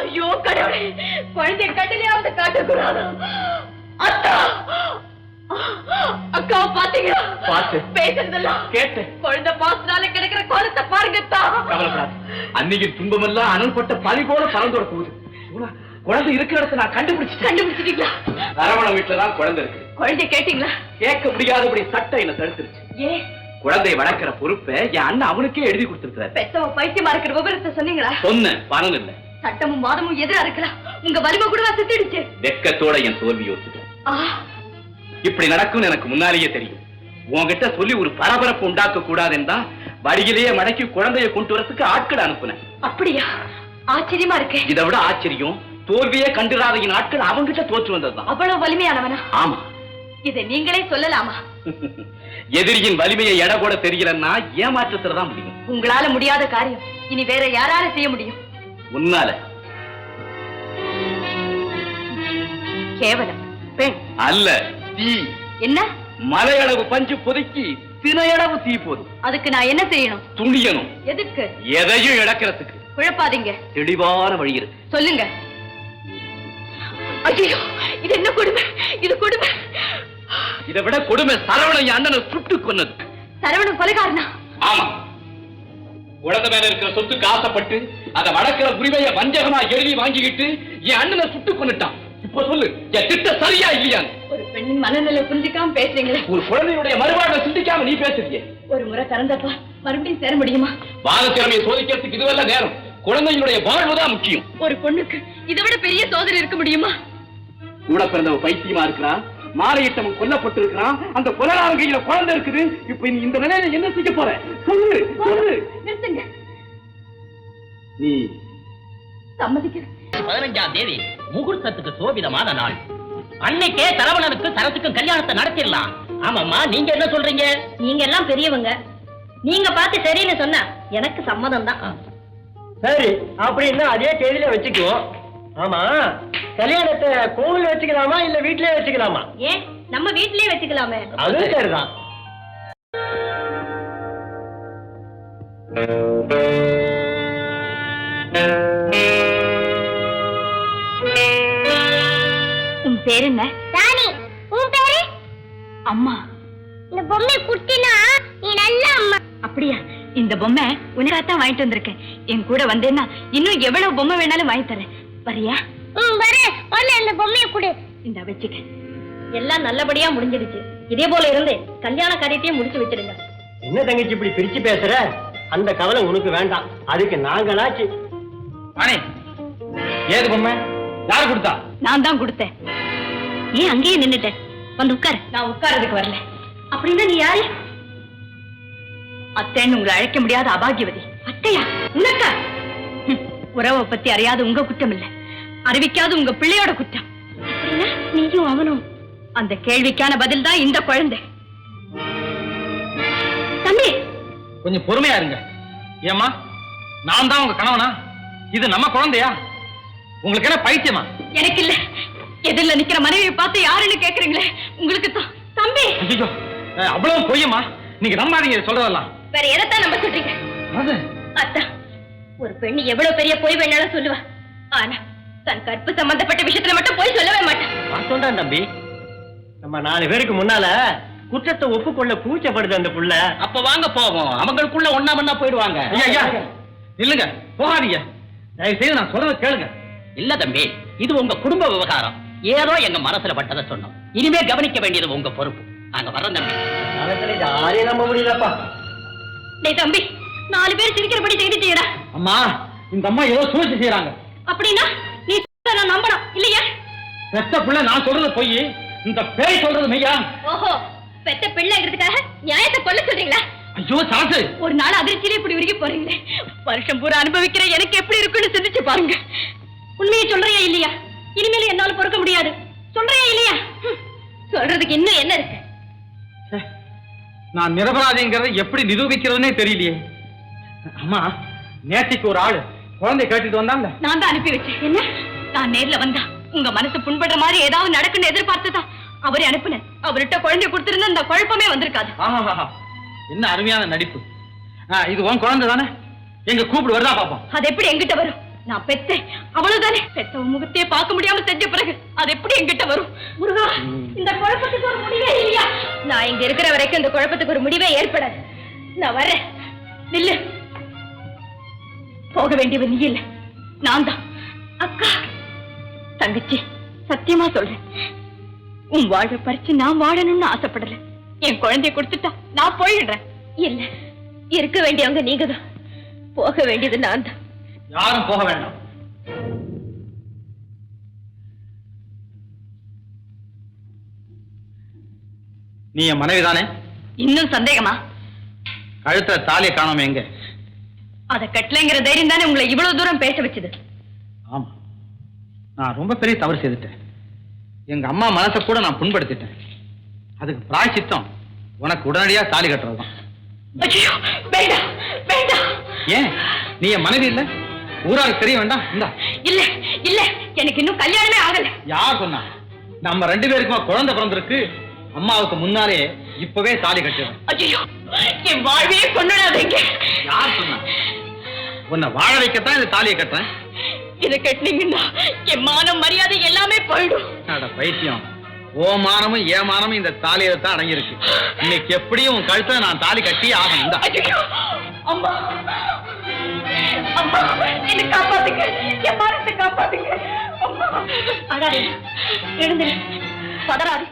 ஐயோ கடவுளே, குழந்தை கட்டிலையாவது காட்டக்கூடாது. அத்தா, அக்காவை பாத்தீங்களா? பார்த்து பேசுறதெல்லாம் கேட்டு குழந்தை பாசனால கிடைக்கிற கோலத்தை பாருங்கத்தா. கவலைப்படாது, அன்னைக்கு துன்பமெல்லாம் அனல்பட்ட பனி போல பறந்தோட போகுது. குழந்தை இருக்கிற இடத்த நான் கண்டுபிடிச்சிட்டீங்களா? அரவண வீட்டுலதான் குழந்தை இருக்கு. குழந்தை கேட்டீங்களா? கேட்க முடியாதபடி சட்டம் என்ன தடுத்துருச்சு. ஏன்? குழந்தையை வளர்க்கிற பொறுப்பை என் அண்ணன் அவனுக்கே எழுதி கொடுத்திருக்கிறார். பெத்தவ பைத்தியமா இருக்கிற விவரத்தை சொன்னீங்களா? சொன்ன பணம் இல்ல. சட்டமும் வாதமும் எதிரா இருக்கலாம். உங்க வலிமை கூட சுத்திடுச்சு. வெக்கத்தோட என் தோல்வி யோசிக்கிறேன். இப்படி நடக்கும் எனக்கு முன்னாலேயே தெரியும். உன்கிட்ட சொல்லி ஒரு பரபரப்பு உண்டாக்க கூடாதுன்னா வடியிலேயே மடக்கி குழந்தையை கொண்டு வரதுக்கு ஆட்கள் அனுப்புனேன். அப்படியா? ஆச்சரியமா இருக்கு. இதை விட ஆச்சரியம், தோல்வியே கண்டுராத ஆட்கள் அவங்கிட்ட தோற்று வந்ததுதான். அவ்வளவு வலிமையானவனா? ஆமா. இதை நீங்களே சொல்லலாமா? எதிரியின் வலிமையை எடை கூட தெரியலன்னா ஏமாற்றத்துலதான் முடியும். உங்களால முடியாத காரியம் இனி வேற யாரால செய்ய முடியும்? உன்னால. கேவலம் பெண் அல்ல, தீ. என்ன? மலையளவு பஞ்சு பொதுக்கி தினையளவு தீ போதும். அதுக்கு நான் என்ன செய்யணும்? துணியணும். எதுக்கு? எதையும் இழக்கிறதுக்கு. குழப்பாதீங்க, தெளிவான வழி இருக்கு. சொல்லுங்க. ஐயோ, இது என்ன கொடுமை! இது கொடுமை! இதை விட கொடுமை சரவணன் அண்ணனை சுட்டு கொன்னது. சரவணன் கொலைகாரனா? ஆமா. குழந்தை மேல இருக்கிற சொத்துக்கு ஆசைப்பட்டு அதை வளர்க்கிற உரிமையை வஞ்சகமா எழுதி வாங்கிக்கிட்டு என் அண்ணனை சுட்டு கொன்னுட்டான். இப்ப சொல்லு, என் திட்டம் சரியா இல்லையா? ஒரு பெண்ணின் மனநிலை புரிஞ்சுக்காம பேசுறீங்களே. ஒரு குழந்தையுடைய மறுவாழ்வை சிந்திக்காம நீ பேசுறியே. ஒரு முறை கறந்தப்பா மறுபடியும் சேர முடியுமா? வாத திறமையை சோதிக்கிறதுக்கு இதுவெல்லாம் நேரம். குழந்தையினுடைய வாழ்வுதான் முக்கியம். ஒரு பொண்ணுக்கு இதை விட பெரிய சோதனை இருக்க முடியுமா? கூட பிறந்தவ பைத்தியமா இருக்கிறான், மாலையிட்டவன் கொல்லப்பட்டு இருக்கிறான், அந்த கொலராவன் கையில குழந்தை இருக்குது. இப்ப நீ இந்த நிலையில என்ன செய்ய போற? சொல்லு சொல்லு. நிறுத்துங்க. நீ சம்மதிக்கிறேன். 15ஆம் தேதி முகூர்த்தத்துக்கு சோபிதமான நாள். அன்னைக்கே சரவணனுக்கு சரத்துக்கும் கல்யாணத்தை நடத்திடலாம். ஆமாம்மா, நீங்க என்ன சொல்றீங்க? நீங்க எல்லாம் பெரியவங்க, நீங்க பார்த்து சரின்னு சொன்னா எனக்கு சம்மதம் தான். சரி, அப்படின்னா அதே தேதியில வச்சுக்குவோம். ஆமா, கல்யாணத்தை கோவில்ல வச்சுக்கலாமா இல்ல வீட்லயே வச்சுக்கலாமா? ஏன், நம்ம வீட்லயே வச்சுக்கலாமே. அது சரிதான். உன் பேர் என்ன? ராணி. உன் பேரு? அம்மா. இந்த பொம்மை குட்டினா நீ நல்ல அம்மா. அப்படியா? இந்த பொம்மை உனக்காகத்தான் வாங்கிட்டு வந்திருக்கேன். என் கூட வந்தேன்னா இன்னும் எவ்வளவு பொம்மை வேணாலும் வாங்கி தரேன். வரியா? வரேன். இந்த பொம்மையை கொடு. இந்த வச்சுக்க. எல்லாம் நல்லபடியா முடிஞ்சிடுச்சு. இதே போல இருந்து கல்யாண காரியத்தையும் முடிச்சு வச்சிருங்க. என்ன தங்கச்சி இப்படி பிரிச்சு பேசுற? அந்த கவலை உனக்கு வேண்டாம், அதுக்கு நாங்களாச்சு. ஏது பொம்மை யாரு கொடுத்தா? நான் தான் கொடுத்தேன். ஏன் அங்கேயே நின்னுட்டேன்? வந்து உட்காரு. நான் உட்கார்றதுக்கு வரல. அப்படின்னா நீ யாரு? அத்தைன்னு உங்களை அழைக்க முடியாத அபாகியவதி. அத்தையா? உனக்கா? உறவை பத்தி அறியாத உங்க குற்றம் இல்ல, அறிவிக்காத உங்க பிள்ளையோட குற்றம். நீயும் அவனும்? அந்த கேள்விக்கான பதில் தான் இந்த குழந்தை. தம்பி, கொஞ்சம் பொறுமையா இருங்க. ஏமா, நான் தான் உங்க கணவனா? இது நம்ம குழந்தையா? உங்களுக்கு என்ன பைத்தியமா? எனக்கு இல்ல. எதிரில நிக்கிற மனைவியை பார்த்து யாருன்னு கேக்குறீங்களே, உங்களுக்கு தான். தம்பி, அவ்வளவு பொய்யமா? நீங்க நம்பாதீங்க சொல்றதெல்லாம். வேற எதைத்தான் நம்ப சொல்றீங்க? அத்தா, ஒரு பெண் எவ்வளவு பெரிய பொய் வேணாலும் சொல்லுவா, ஆனா தன் கற்பு சம்பந்தப்பட்ட விஷயத்துல மட்டும் பொய் சொல்லவே மாட்டான். சொல்றேன் தம்பி, நம்ம 4 பேருக்கு முன்னால குற்றத்தை ஒப்புக்கொள்ள கூச்சப்படுது அந்த புள்ள. அப்ப வாங்க போவோம், அவங்களுக்குள்ள ஒண்ணா மண்ணா போயிடுவாங்க. இல்லங்க, போகாதீங்க. தயவு செய்து நான் சொல்றத கேளுங்க. இல்ல தம்பி, இது உங்க குடும்ப விவகாரம். ஏதோ எங்க மனசுல பட்டதை சொன்னோம். இனிமே கவனிக்க வேண்டியது உங்க பொறுப்பு. நாங்க வர்றோம் தம்பி. யாரையும் நம்ப முடியலப்பா. டேய் தம்பி, 4 பேர் சிரிக்கிறபடி செய்துட்டீடா. அம்மா, இந்த அம்மா ஏதோ சூழ்ச்சி செய்யறாங்க. அப்படின்னா நீ நான் நம்பணும் இல்லையா? பெத்த பிள்ளை நான் சொல்றது பொய், இந்த பேய் சொல்றது மெய்யா? ஓஹோ, பெத்த பிள்ளைங்கிறதுக்காக நியாயத்தை கொல்ல சொல்றீங்களா? ஐயோ சாசு, ஒரு நாள் அதிர்ச்சியிலே இப்படி உருகி போறீங்களே, வருஷம் பூரா அனுபவிக்கிற எனக்கு எப்படி இருக்குன்னு சிந்திச்சு பாருங்க. உண்மையை சொல்றியா இல்லையா? இனிமேல என்னால பொறுக்க முடியாது. சொல்றியா இல்லையா? சொல்றதுக்கு இன்னும் என்ன இருக்கு? நான் நிரபராதிங்கிறத எப்படி நிரூபிக்கிறதுனே தெரியலையே. அம்மா, நேற்றுக்கு ஒரு ஆளு குழந்தை கேட்டுட்டு வந்தாங்க. நான் தான் அனுப்பி வச்சேன். என்ன? நான் நேர்ல வந்தா உங்க மனசு புண்படுற மாதிரி ஏதாவது நடக்குன்னு எதிர்பார்த்துதான் அவரே அனுப்புனேன். அவர்கிட்ட குழந்தைய கொடுத்திருந்தா இந்த குழப்பமே வந்திருக்காது. என்ன அருமையான நடிப்பு. இது உன் குழந்தை தானே? எங்க கூப்பிடு வருதா பாப்போம். அது எப்படி எங்கிட்ட வரும்? நான் பெத்தேன் அவ்வளவுதானே. பெத்த முகத்தையே பார்க்க முடியாம செஞ்ச பிறகு அது எப்படி என்கிட்ட வரும்? முருகா, இந்த குழப்பத்துக்கு ஒரு முடிவே இல்லையா? நான் இங்க இருக்கிற வரைக்கும் இந்த குழப்பத்துக்கு ஒரு முடிவே ஏற்படாது. நான் வரேன். நில்லு. போக வேண்டியவன் நீ இல்ல, நான் தான். அக்கா, தங்கச்சி, சத்தியமா சொல்றேன், உன் வாழ்வை பறிச்சு நான் வாழணும்னு ஆசைப்படல. என் குழந்தைய கொடுத்துட்டா நான் போயிடுறேன். இல்ல, இருக்க வேண்டியவங்க நீங்க தான், போக வேண்டியது நான் தான். யாரும் போக வேண்டாம். நீ என் மனைவிதானே? இன்னும் சந்தேகமா? கழுத்துல தாலியை காணாம எங்க? அத கட்டளைங்கிற தைரியம் தானே உங்களை இவ்வளவு தூரம் பேச வச்சது. ஆமா, நான் ரொம்ப பெரிய தவறு செய்துட்டேன். எங்க அம்மா மனசை கூட நான் புண்படுத்திட்டேன். அதுக்கு பிராயச்சித்தம் உனக்கு உடனடியா தாலி கட்டுறதுதான். ஐயோ, வேண்டாம் வேண்டாம். ஏன், நீ என் மனைவி இல்ல? ஊராருக்கு தெரிய வேண்டாம்? இந்தா. இல்ல இல்ல, எனக்கு இன்னும் கல்யாணமே ஆகல. யார் சொன்னா? நம்ம 2 பேருக்குமா குழந்தை பிறந்திருக்கு. அம்மாவுக்கு முன்னாலே இப்பவே தாலி கட்டுறேன். ஐயோ, என் வாழ்வையே கொண்டாடாதீங்க. யார் சொன்னா? உன்னை வாழ வைக்கத்தான் இந்த தாலியை கட்டுறேன். இதை கட்டினீங்கன்னா என் மானம் மரியாதை எல்லாமே போயிடும். அட பைத்தியம், ஓ மானமும் ஏமானமும் இந்த தாலியில தான் அடங்கியிருக்கு. இன்னைக்கு எப்படியும் உன் கழுத்தை நான் தாலி கட்டி ஆகணும். இந்தா. ஐயோ, அம்மா அம்மா, என்னை காப்பாத்துங்க, என் மானத்தை காப்பாத்துங்க. அம்மா, அடாதே, எழுந்து, பதறாதே.